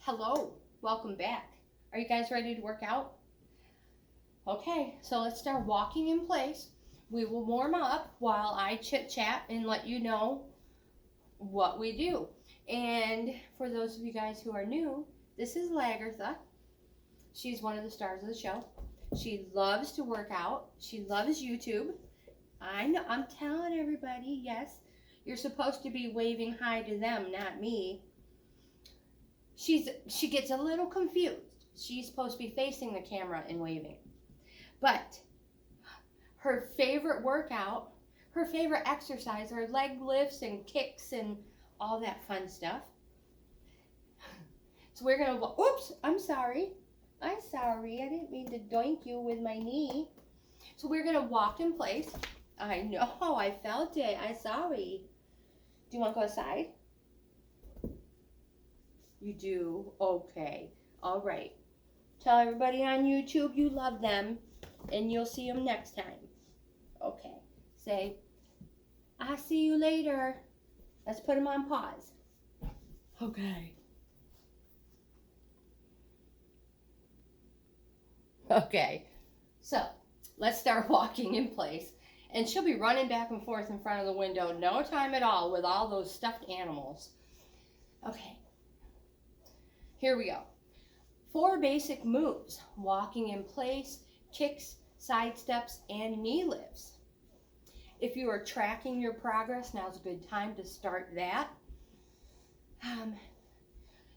Hello, welcome back. Are you guys ready to work out? Okay, so let's start walking in place. We will warm up while I chit chat and let you know what we do. And for those of you guys who are new, this is Lagertha. She's one of the stars of the show. She loves to work out. She loves YouTube. I know, I'm telling everybody, yes, you're supposed to be waving hi to them, not me. She gets a little confused. She's supposed to be facing the camera and waving. But her favorite workout, her favorite exercise are leg lifts and kicks and all that fun stuff. So we're going to, oops, I'm sorry. I didn't mean to doink you with my knee. So we're going to walk in place. I know, I felt it. I'm sorry. Do you want to go aside? You do? Okay. All right. Tell everybody on YouTube you love them, and you'll see them next time. Okay. Say, I'll see you later. Let's put them on pause. Okay. Okay. So, let's start walking in place. And she'll be running back and forth in front of the window, no time at all, with all those stuffed animals. Okay. Here we go. 4 basic moves: walking in place, kicks, side steps, and knee lifts. If you are tracking your progress, now's a good time to start that.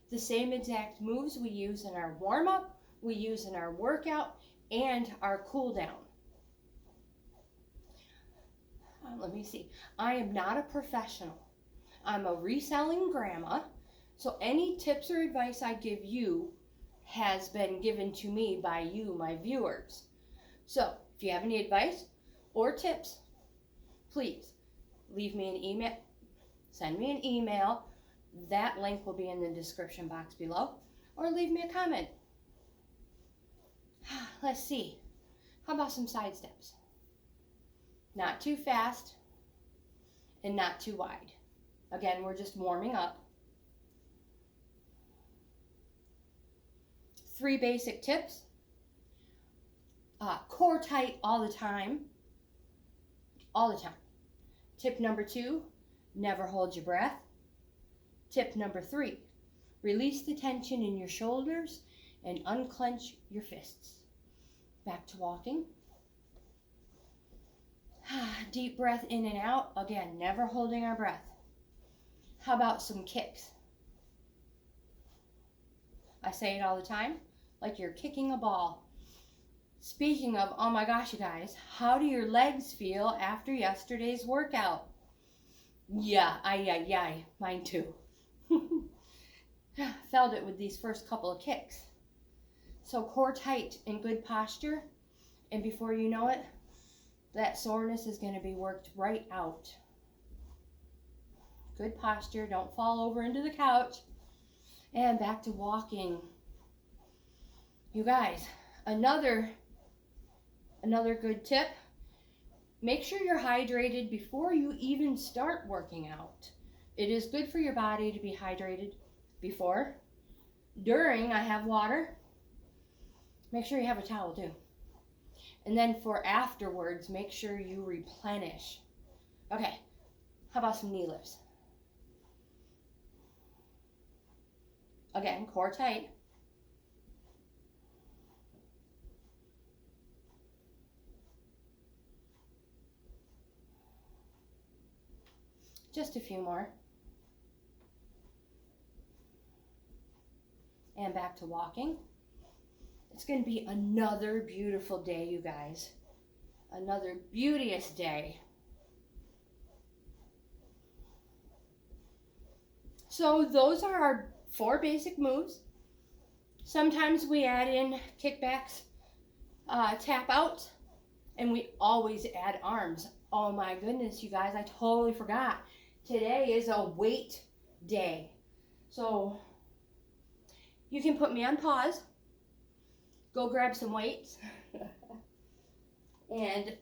The same exact moves we use in our warm-up, we use in our workout, and our cool down. Let me see. I am not a professional. I'm a reselling grandma. So any tips or advice I give you has been given to me by you, my viewers. So if you have any advice or tips, please leave me an email, send me an email. That link will be in the description box below, or leave me a comment. Let's see. How about some side steps? Not too fast and not too wide. Again, we're just warming up. 3 basic tips. Core tight all the time. All the time. Tip number 2, never hold your breath. Tip number 3, release the tension in your shoulders and unclench your fists. Back to walking. Deep breath in and out. Again, never holding our breath. How about some kicks? I say it all the time, like you're kicking a ball. Speaking of, oh my gosh, you guys, how do your legs feel after yesterday's workout? Yeah, mine too. Felt it with these first couple of kicks. So core tight and good posture, and before you know it, that soreness is going to be worked right out. Good posture, don't fall over into the couch. And back to walking. You guys, another good tip. Make sure you're hydrated before you even start working out. It is good for your body to be hydrated before. During, I have water. Make sure you have a towel too. And then for afterwards, make sure you replenish. Okay, how about some knee lifts? Again, core tight. Just a few more. And back to walking. It's going to be another beautiful day, you guys. Another beauteous day. So those are our 4 basic moves. Sometimes we add in kickbacks, tap outs, and we always add arms. Oh my goodness, you guys, I totally forgot. Today is a weight day. So you can put me on pause, go grab some weights, and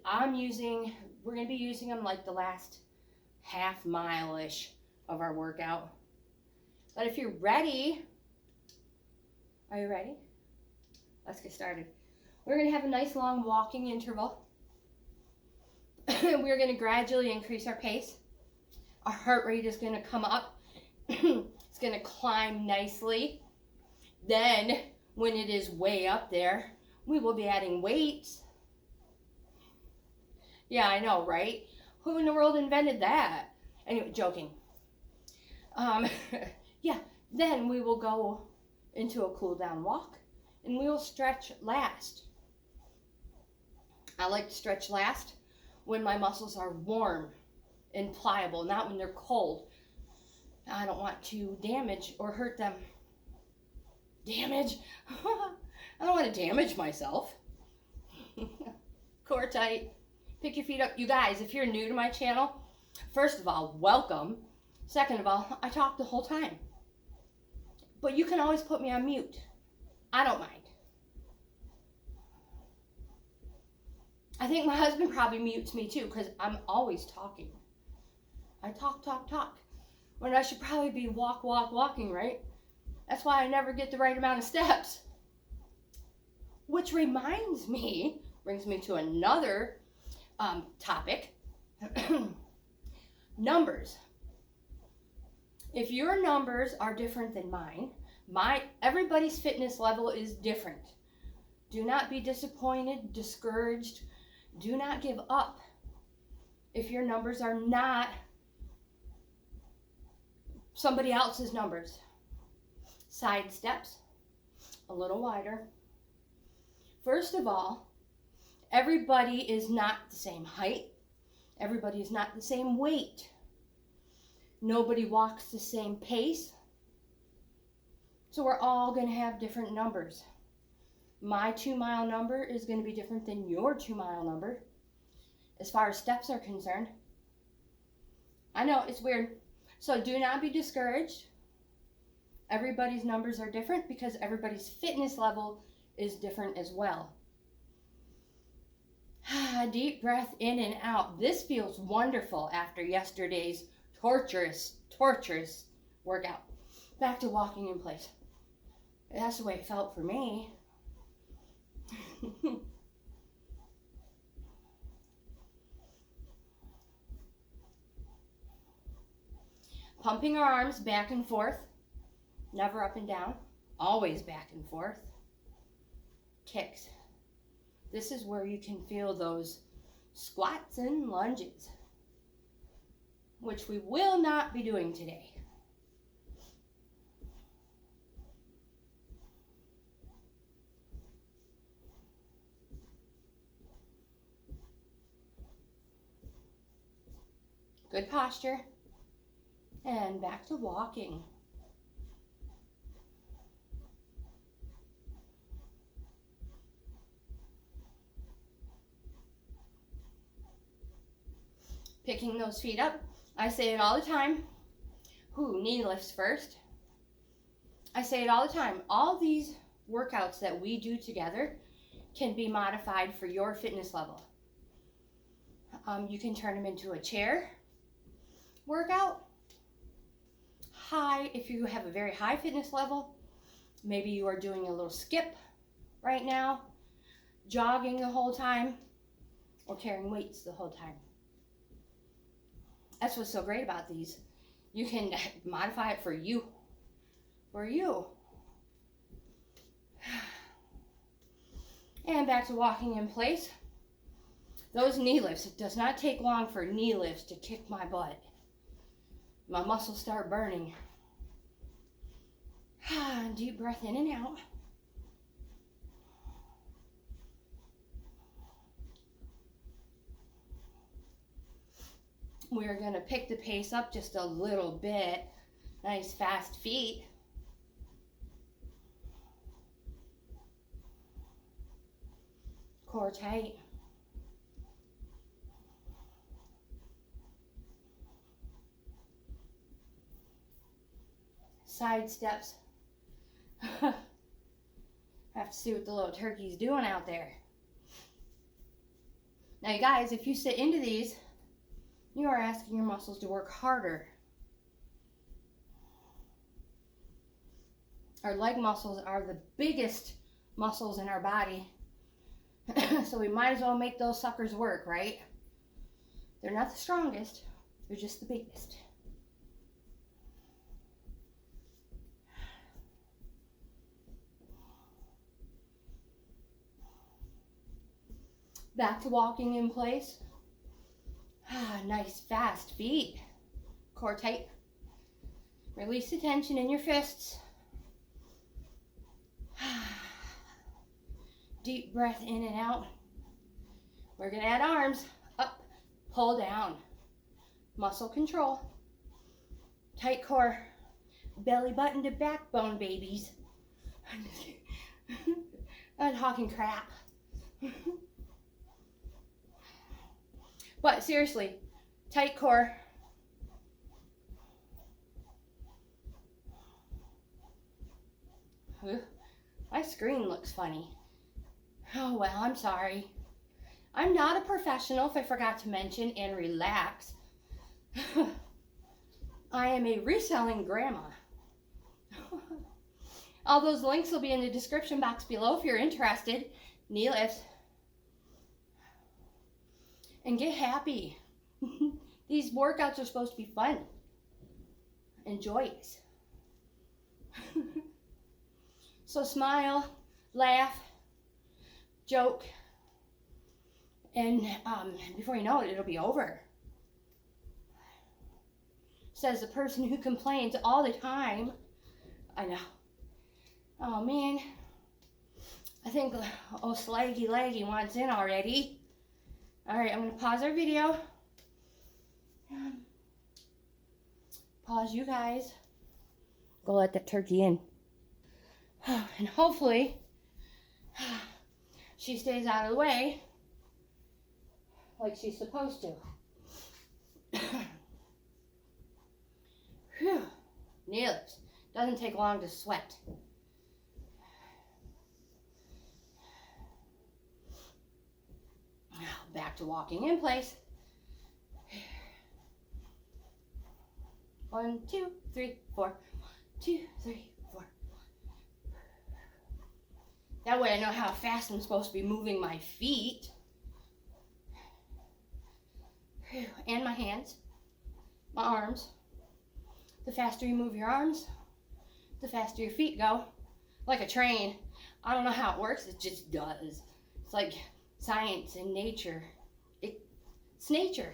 we're going to be using them like the last half mile-ish of our workout. But if you're ready, Are you ready? Let's get started. We're going to have a nice long walking interval. We're going to gradually increase our pace. Our heart rate is going to come up. It's going to climb nicely. Then, when it is way up there, we will be adding weights. Yeah, I know, right? Who in the world invented that? Anyway, joking. Yeah, then we will go into a cool down walk and we will stretch last. I like to stretch last when my muscles are warm and pliable, not when they're cold. I don't want to damage or hurt them. Damage? I don't want to damage myself. Core tight. Pick your feet up. You guys, if you're new to my channel, first of all, welcome. Second of all, I talk the whole time. But you can always put me on mute. I don't mind. I think my husband probably mutes me too because I'm always talking. I talk. When I should probably be walking, right? That's why I never get the right amount of steps. Which brings me to another topic. Numbers. If your numbers are different than mine, everybody's fitness level is different. Do not be disappointed, discouraged. Do not give up if your numbers are not somebody else's numbers. Side steps, a little wider. First of all, everybody is not the same height. Everybody is not the same weight. Nobody walks the same pace. So we're all going to have different numbers. My 2-mile number is going to be different than your 2-mile number as far as steps are concerned. I know, it's weird. So do not be discouraged. Everybody's numbers are different because everybody's fitness level is different as well. Deep breath in and out. This feels wonderful after yesterday's torturous workout. Back to walking in place. That's the way it felt for me. Pumping our arms back and forth. Never up and down. Always back and forth. Kicks. This is where you can feel those squats and lunges, which we will not be doing today. Good posture. And back to walking. Picking those feet up. I say it all the time. Knee lifts first. I say it all the time. All these workouts that we do together can be modified for your fitness level. You can turn them into a chair workout. High, if you have a very high fitness level, maybe you are doing a little skip right now, jogging the whole time, or carrying weights the whole time. That's what's so great about these. You can modify it for you. And back to walking in place. Those knee lifts, it does not take long for knee lifts to kick my butt. My muscles start burning. Deep breath in and out. We're going to pick the pace up just a little bit. Nice fast feet. Core tight. Side steps. I have to see what the little turkey's doing out there. Now you guys, if you sit into these, you are asking your muscles to work harder. Our leg muscles are the biggest muscles in our body. So we might as well make those suckers work, right? They're not the strongest, they're just the biggest. Back to walking in place. Nice fast feet. Core tight. Release the tension in your fists. Deep breath in and out. We're going to add arms. Up, pull down. Muscle control. Tight core. Belly button to backbone, babies. I'm talking crap. But seriously, tight core. My screen looks funny. Oh well, I'm sorry. I'm not a professional, if I forgot to mention, and relax. I am a reselling grandma. All those links will be in the description box below if you're interested. Knee lifts. And get happy. These workouts are supposed to be fun and joyous. So smile, laugh, joke, and before you know it, it'll be over. Says the person who complains all the time. I know. Oh man, I think Slaggy Laggy wants in already. All right, I'm going to pause our video. Pause, you guys. Go let that turkey in. And hopefully, she stays out of the way like she's supposed to. Whew. Knee lifts. Doesn't take long to sweat. Back to walking in place. 1, 2, 3, 4. 1, 2, 3, 4. That way I know how fast I'm supposed to be moving my feet. And my hands. My arms. The faster you move your arms, the faster your feet go. Like a train. I don't know how it works, it just does. It's like science and nature. It's nature.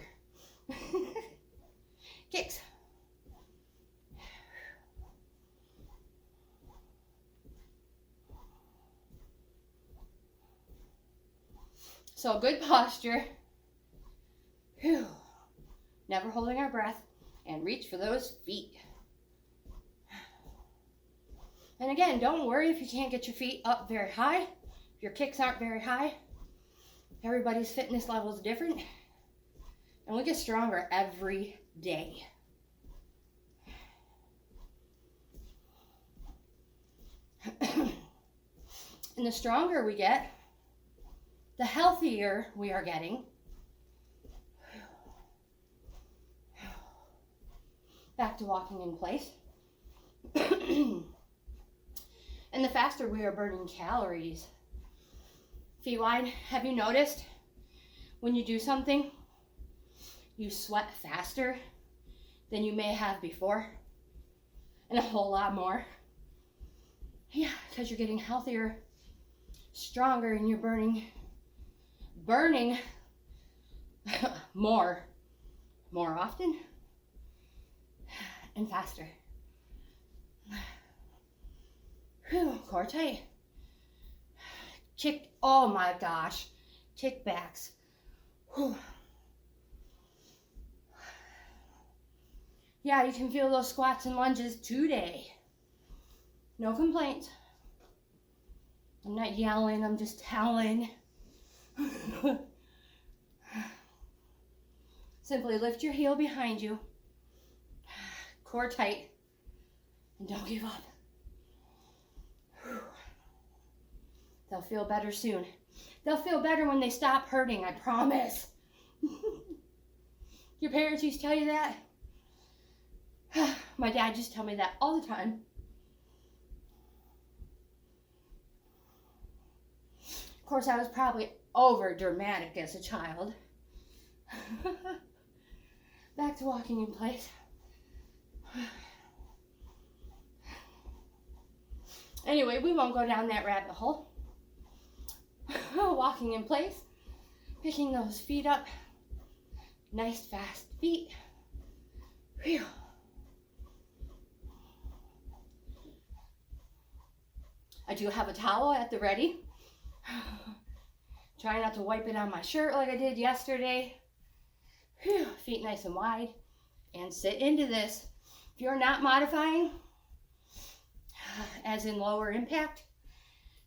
Kicks. So good posture. Whew. Never holding our breath. And reach for those feet. And again, don't worry if you can't get your feet up very high. If your kicks aren't very high. Everybody's fitness level is different. And we get stronger every day. And the stronger we get, the healthier we are getting. Back to walking in place. And the faster we are burning calories. Feet wide, have you noticed when you do something, you sweat faster than you may have before? And a whole lot more. Yeah, because you're getting healthier, stronger, and you're burning more often and faster. Whew, core tight. Kick, oh my gosh, kickbacks. Whew. Yeah, you can feel those squats and lunges today. No complaints. I'm not yelling, I'm just telling. Simply lift your heel behind you. Core tight. And don't give up. They'll feel better soon. They'll feel better when they stop hurting, I promise. Your parents used to tell you that? My dad used to tell me that all the time. course, I was probably over dramatic as a child. Back to walking in place. Anyway, we won't go down that rabbit hole. Walking in place, picking those feet up. Nice fast feet. Whew. I do have a towel at the ready. Try not to wipe it on my shirt like I did yesterday. Whew. Feet nice and wide. And sit into this. If you're not modifying, as in lower impact,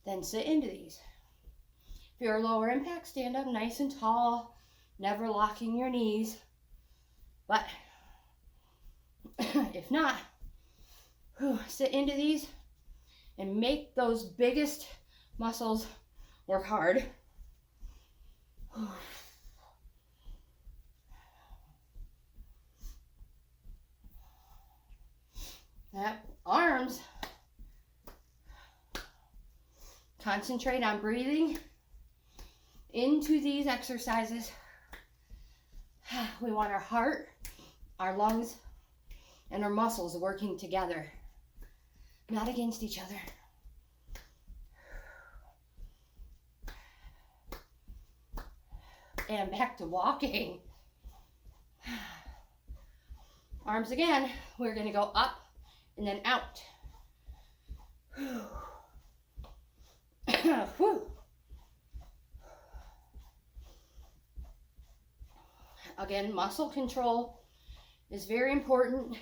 then sit into these. If you're lower impact, stand up nice and tall, never locking your knees. But if not, sit into these and make those biggest muscles work hard. That arms, concentrate on breathing into these exercises. We want our heart, our lungs, and our muscles working together, not against each other. And back to walking. Arms again, we're going to go up and then out. Again, muscle control is very important.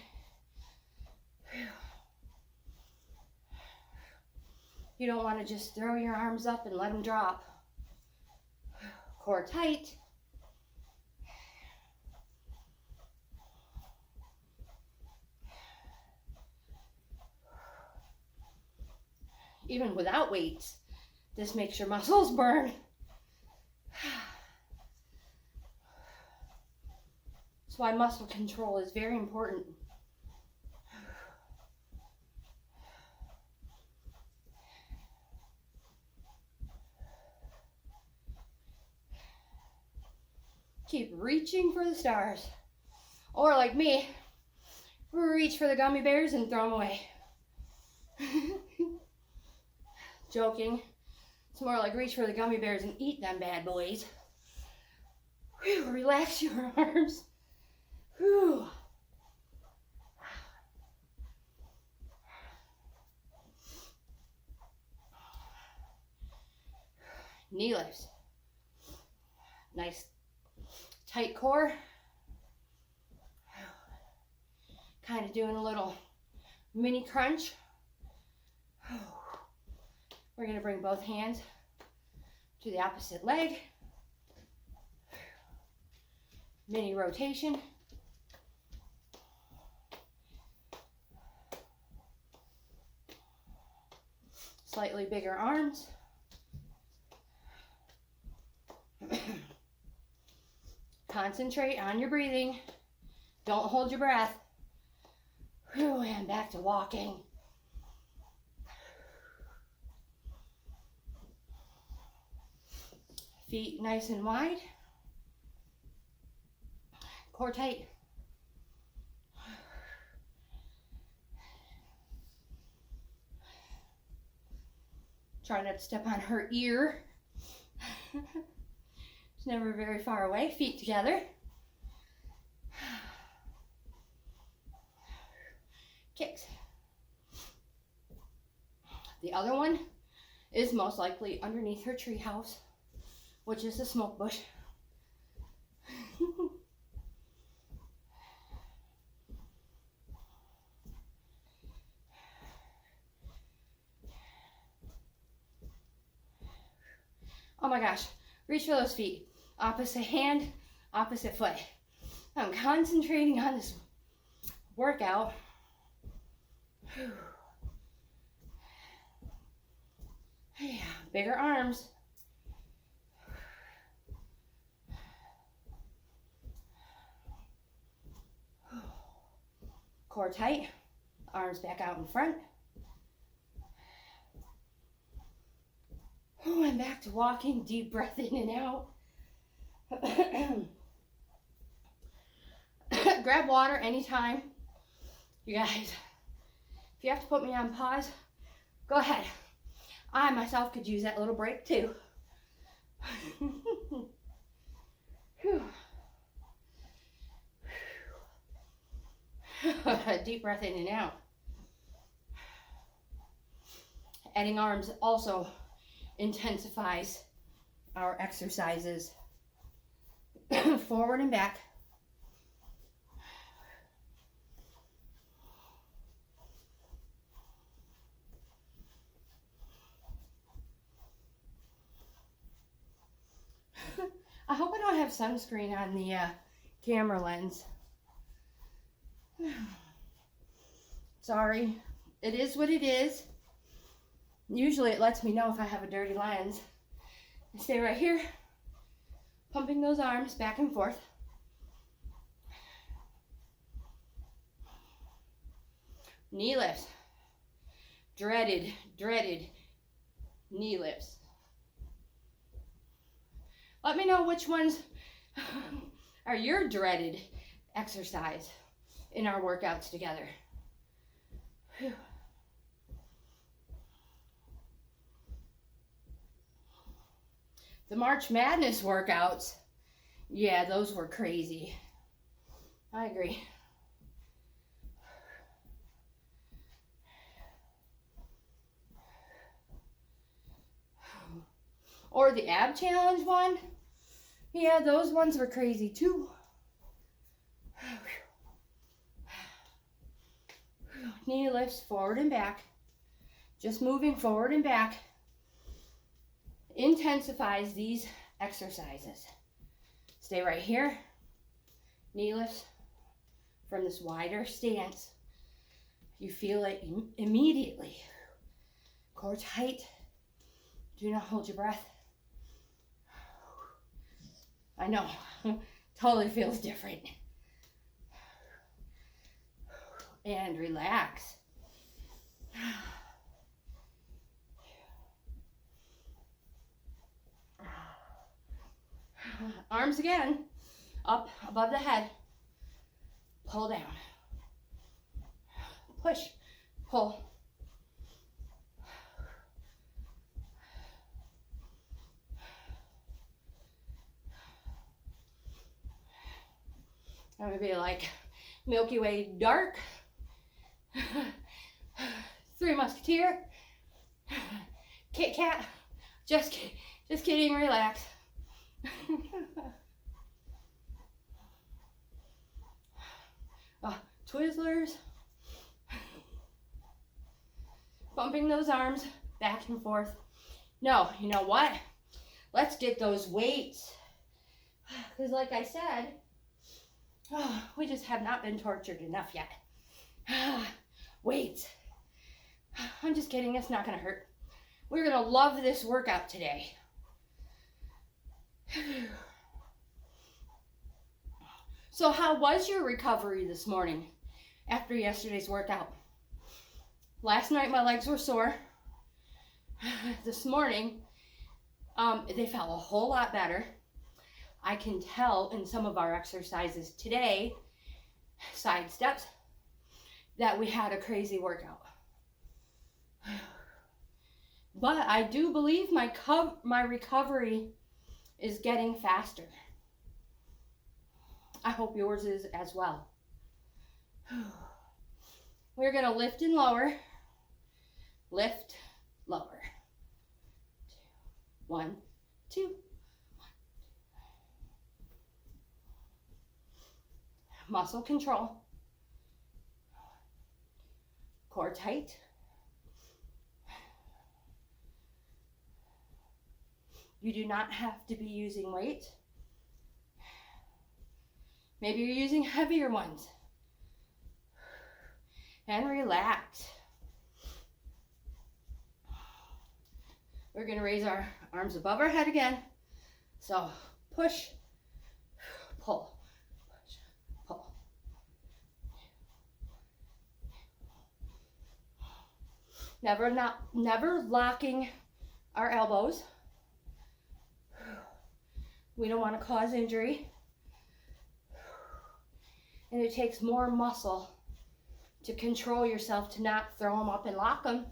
You don't want to just throw your arms up and let them drop. Core tight. Even without weights, this makes your muscles burn. That's why muscle control is very important. Keep reaching for the stars. Or like me, reach for the gummy bears and throw them away. Joking. It's more like reach for the gummy bears and eat them bad boys. Whew, relax your arms. Whew. Knee lifts. Nice tight core. Kind of doing a little mini crunch. We're going to bring both hands to the opposite leg. Mini rotation. Slightly bigger arms. Concentrate on your breathing. Don't hold your breath. Whew, and back to walking. Feet nice and wide. Core tight. Try not to step on her ear. It's never very far away. Feet together. Kicks. The other one is most likely underneath her tree house, which is the smoke bush. Oh my gosh, reach for those feet. Opposite hand, opposite foot. I'm concentrating on this workout. Yeah, bigger arms. Core tight, arms back out in front. Oh, and back to walking. Deep breath in and out. Grab water anytime. You guys, if you have to put me on pause, go ahead. I myself could use that little break too. Deep breath in and out. Adding arms also intensifies our exercises. Forward and back. I hope I don't have sunscreen on the camera lens. Sorry, it is what it is. Usually it lets me know if I have a dirty lens. Stay right here, pumping those arms back and forth. Knee lifts. Dreaded knee lifts. Let me know which ones are your dreaded exercise in our workouts together. Whew. The March Madness workouts, yeah, those were crazy. I agree. Or the ab challenge one. Yeah, those ones were crazy too. Knee lifts forward and back. Just moving forward and back intensifies these exercises. Stay right here. Knee lifts from this wider stance. You feel it immediately. Core tight. Do not hold your breath. I know, totally feels different. And relax. Arms again, up above the head. Pull down. Push, pull. That would be like Milky Way dark. Three Musketeer. Kit Kat. Just kidding, relax. Twizzlers. Bumping those arms back and forth. No, you know what? Let's get those weights. Because like I said, we just have not been tortured enough yet. Weights. I'm just kidding, it's not going to hurt. We're going to love this workout today. So how was your recovery this morning after yesterday's workout? Last night my legs were sore. This morning, they felt a whole lot better. I can tell in some of our exercises today, side steps, that we had a crazy workout. But I do believe my recovery is getting faster. I hope yours is as well. We're going to lift and lower. Lift, lower. 1, 2. Muscle control. Core tight. You do not have to be using weight. Maybe you're using heavier ones. And relax. We're going to raise our arms above our head again. So push, pull, push, pull. Never locking our elbows. We don't want to cause injury. And it takes more muscle to control yourself to not throw them up and lock them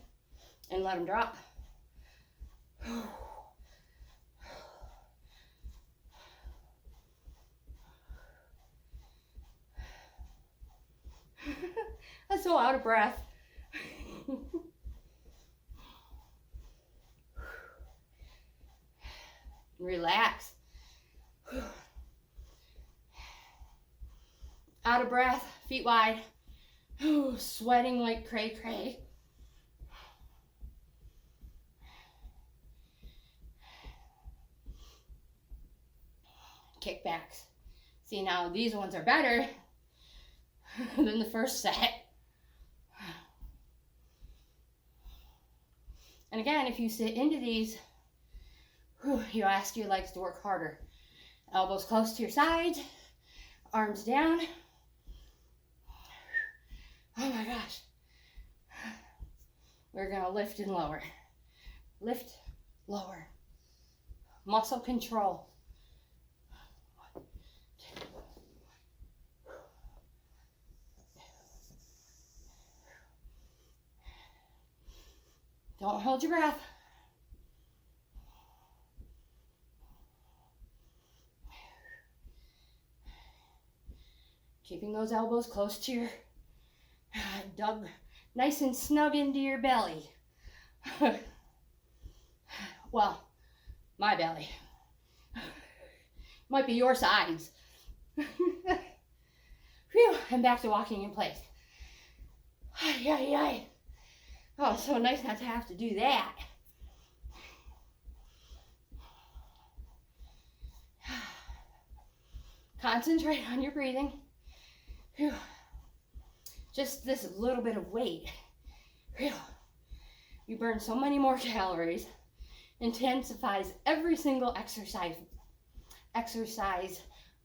and let them drop. I'm so out of breath. Relax. Out of breath, feet wide. Sweating like cray cray. Kickbacks. See, now these ones are better than the first set. And again, if you sit into these, you ask your legs to work harder. Elbows close to your sides, arms down. Oh my gosh. We're gonna lift and lower. Lift, lower. Muscle control. Don't hold your breath. Keeping those elbows close to your, dug nice and snug into your belly. Well, my belly. Might be your sides. Phew, and back to walking in place. Ay, ay, ay. Oh, it's so nice not to have to do that. Concentrate on your breathing. Whew. Just this little bit of weight. Whew. You burn so many more calories. Intensifies every single exercise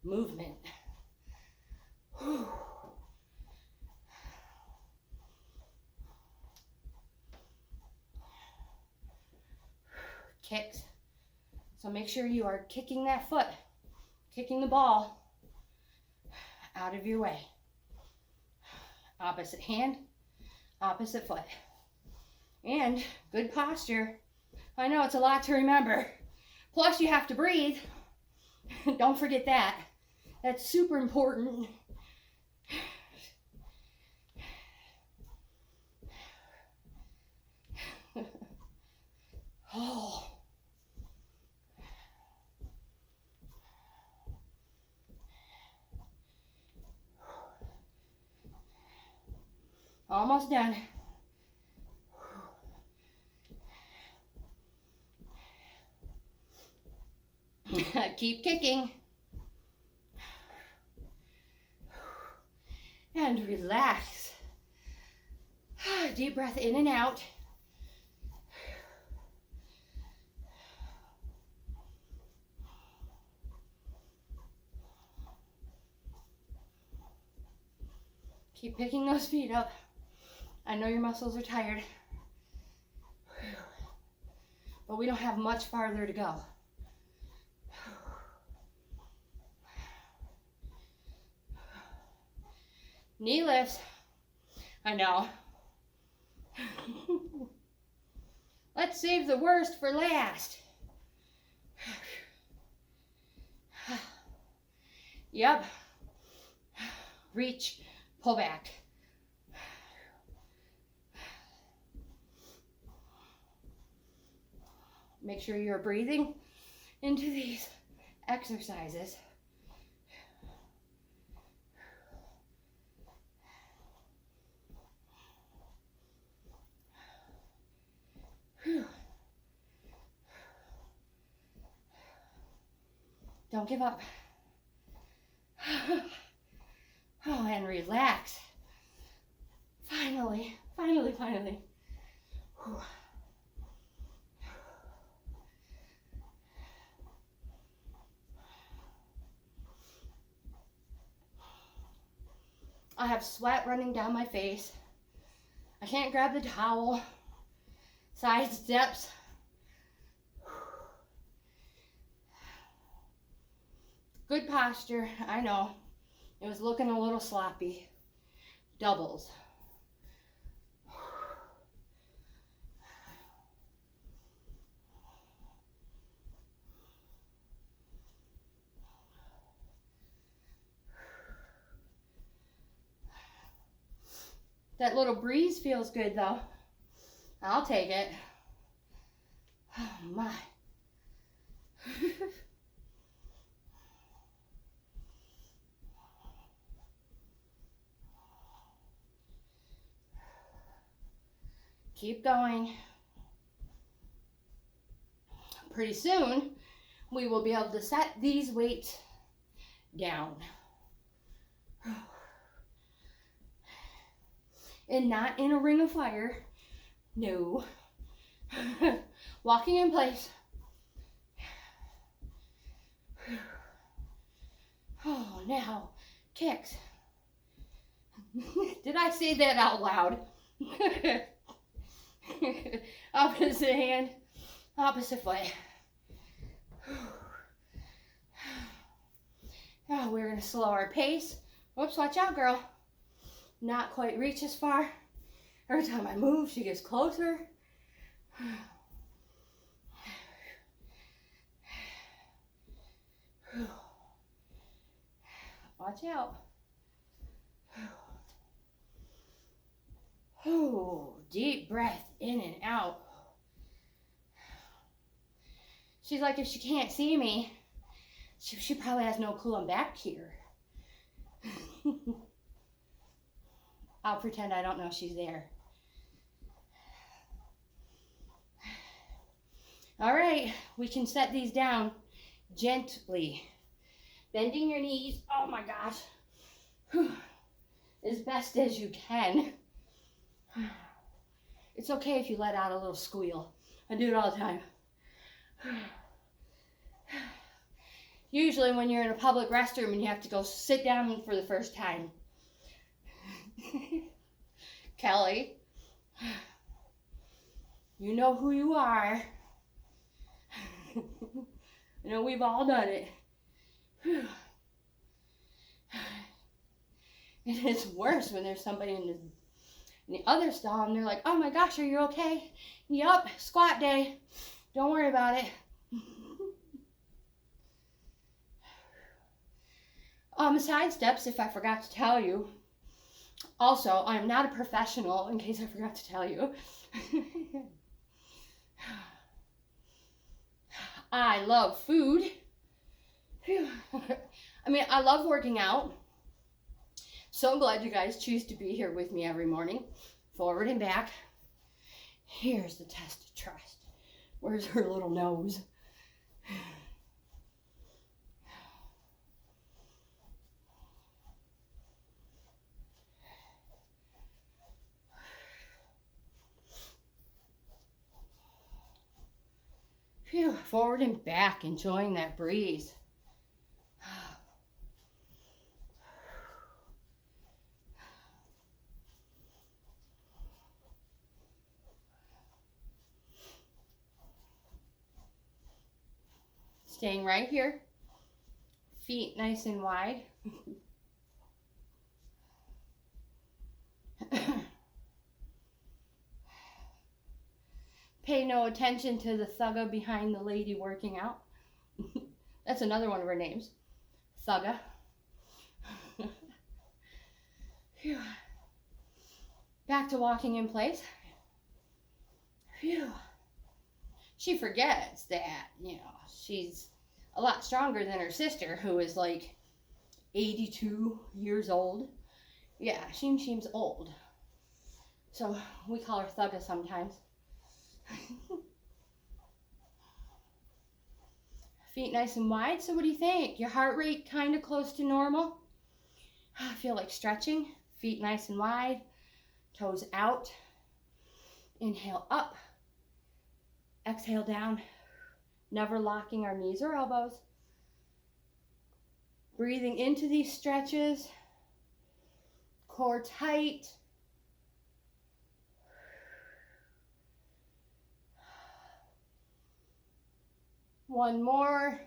movement. Whew. Kicks. So make sure you are kicking that foot, kicking the ball out of your way. Opposite hand, opposite foot. And good posture. I know it's a lot to remember. Plus you have to breathe. Don't forget that. That's super important. Oh. Almost done. Keep kicking. And relax. Deep breath in and out. Keep picking those feet up. I know your muscles are tired, but we don't have much farther to go. Knee lifts. I know. Let's save the worst for last. Yep. Reach, pull back. Make sure you're breathing into these exercises. Whew. Don't give up. Oh, and relax. Finally. Whew. I have sweat running down my face. I can't grab the towel. Side steps. Good posture. I know. It was looking a little sloppy. Doubles. That little breeze feels good though. I'll take it. Oh my. Keep going. Pretty soon, we will be able to set these weights down. And not in a ring of fire. No. Walking in place. Oh, now, kicks. Did I say that out loud? Opposite hand, opposite foot. Oh, we're going to slow our pace. Whoops, watch out, girl. Not quite reach as far. Every time I move, she gets closer. Watch out. Oh, deep breath in and out. She's like, if she can't see me, she probably has no clue I'm back here. I'll pretend I don't know she's there. All right, we can set these down gently. Bending your knees, oh my gosh, as best as you can. It's okay if you let out a little squeal. I do it all the time. Usually when you're in a public restroom and you have to go sit down for the first time. Kelly, you know who you are. I know we've all done it. And it's worse when there's somebody in the other stall and they're like, oh my gosh, are you okay? Yup, squat day. Don't worry about it. Side steps, if I forgot to tell you. Also, I'm not a professional, in case I forgot to tell you. I love food. I mean, I love working out. So glad you guys choose to be here with me every morning. Forward and back. Here's the test of trust. Where's her little nose? Phew, forward and back, enjoying that breeze. Staying right here. Feet nice and wide. Pay no attention to the thugga behind the lady working out. That's another one of her names. Thugga. Phew. Back to walking in place. Phew. She forgets that, you know, she's a lot stronger than her sister, who is like 82 years old. Yeah, she seems old. So we call her Thugga sometimes. Feet nice and wide. So what do you think? Your heart rate kind of close to normal? I feel like stretching. Feet nice and wide. Toes out. Inhale up. Exhale down. Never locking our knees or elbows. Breathing into these stretches. Core tight. One more.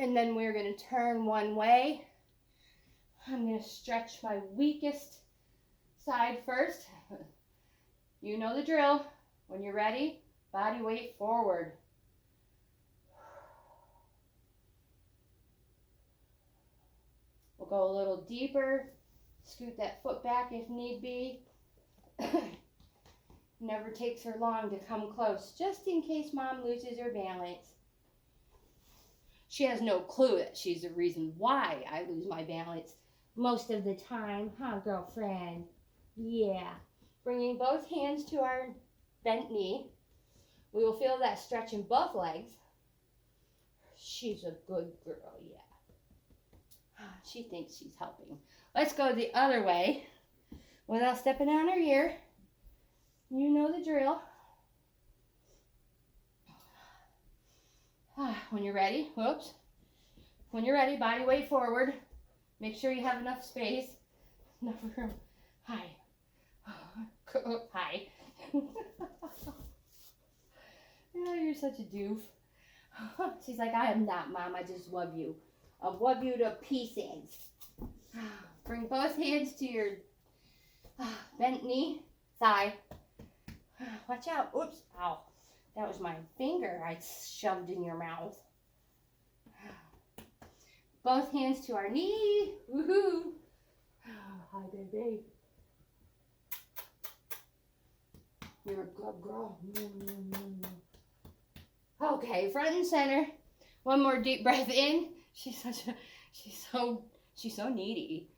And then we're going to turn one way. I'm going to stretch my weakest side first. You know the drill. When you're ready, body weight forward. We'll go a little deeper. Scoot that foot back if need be. Never takes her long to come close, just in case mom loses her balance. She has no clue that she's the reason why I lose my balance most of the time, huh, girlfriend? Yeah. Bringing both hands to our bent knee. We will feel that stretch in both legs. She's a good girl, yeah. She thinks she's helping. Let's go the other way without stepping on her ear. You know the drill. When you're ready, whoops. When you're ready, body weight forward. Make sure you have enough space, enough room. Hi. Hi. Oh, you're such a doof. She's like, I am not, Mom. I just love you. I love you to pieces. Bring both hands to your bent knee, thigh. Watch out. Oops. Ow. That was my finger I shoved in your mouth. Both hands to our knee. Woohoo. Hi, baby. You're a good girl. Okay, front and center. One more deep breath in. She's so needy.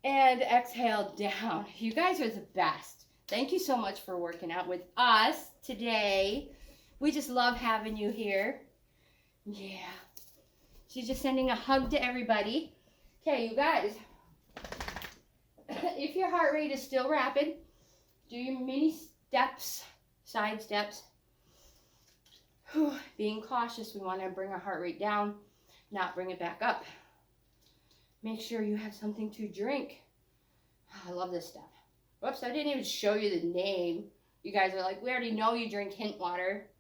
And exhale down. You guys are the best. Thank you so much for working out with us today. We just love having you here. Yeah. She's just sending a hug to everybody. Okay, you guys. If your heart rate is still rapid, do your mini steps, side steps. Being cautious, we want to bring our heart rate down, not bring it back up. Make sure you have something to drink. I love this stuff. Whoops, I didn't even show you the name. You guys are like, we already know you drink hint water.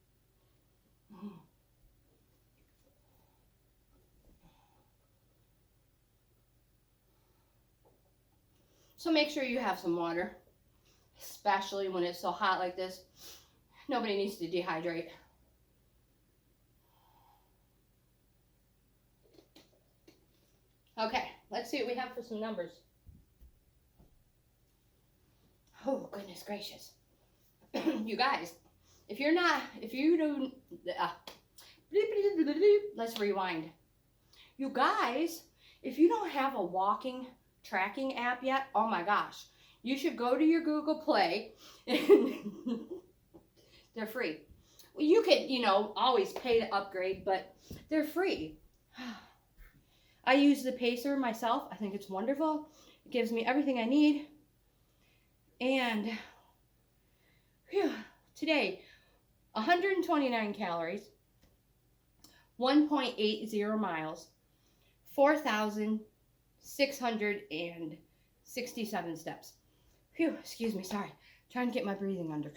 So make sure you have some water, especially when it's so hot like this. Nobody needs to dehydrate. Okay, let's see what we have for some numbers. Oh, goodness gracious. You guys, if you don't, let's rewind. You guys, if you don't have a walking tracking app yet, oh my gosh, you should go to your Google Play. They're free. You can, always pay to upgrade, but they're free. I use the Pacer myself. I think it's wonderful. It gives me everything I need. And today, 129 calories, 1.80 miles, 4,667 steps. Excuse me, sorry. Trying to get my breathing under control.